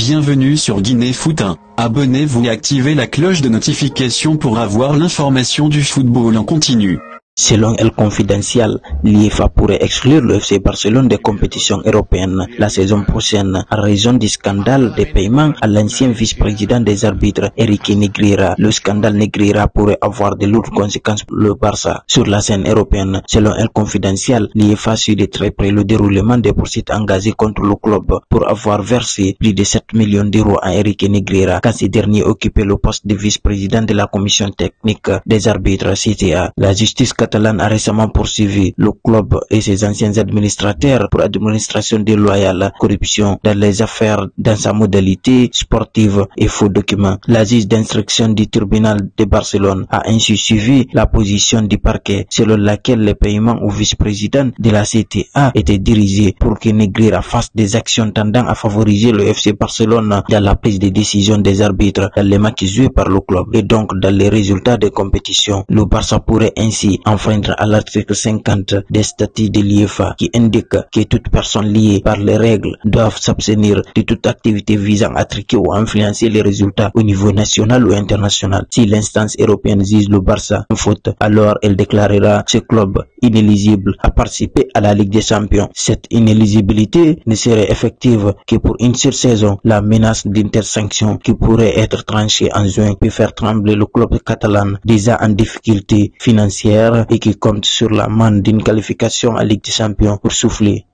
Bienvenue sur Guinée Foot 1. Abonnez-vous et activez la cloche de notification pour avoir l'information du football en continu. Selon El Confidencial, l'UEFA pourrait exclure le FC Barcelone des compétitions européennes la saison prochaine à raison du scandale des paiements à l'ancien vice-président des arbitres, Eric Negreira. Le scandale Negreira pourrait avoir de lourdes conséquences pour le Barça sur la scène européenne. Selon El Confidencial, l'UEFA suit de très près le déroulement des poursuites engagées contre le club pour avoir versé plus de 7 millions d'euros à Eric Negreira quand ce dernier occupait le poste de vice-président de la commission technique des arbitres CTA. La justice catalane a récemment poursuivi le club et ses anciens administrateurs pour administration déloyale, corruption dans les affaires dans sa modalité sportive et faux documents. La juge d'instruction du tribunal de Barcelone a ainsi suivi la position du parquet selon laquelle les paiements au vice-président de la CTA étaient dirigés pour que Negreira fasse des actions tendant à favoriser le FC Barcelone dans la prise de décision des arbitres dans les matchs joués par le club et donc dans les résultats des compétitions. Le Barça pourrait ainsi enfreindre à l'article 50 des statuts de l'UEFA qui indique que toute personne liée par les règles doivent s'abstenir de toute activité visant à truquer ou à influencer les résultats au niveau national ou international. Si l'instance européenne juge le Barça en faute, alors elle déclarera ce club inéligible à participer à la Ligue des Champions. Cette inéligibilité ne serait effective que pour une seule saison. La menace d'intersanction qui pourrait être tranchée en juin peut faire trembler le club catalan déjà en difficulté financière et qui compte sur la manne d'une qualification à Ligue des Champions pour souffler.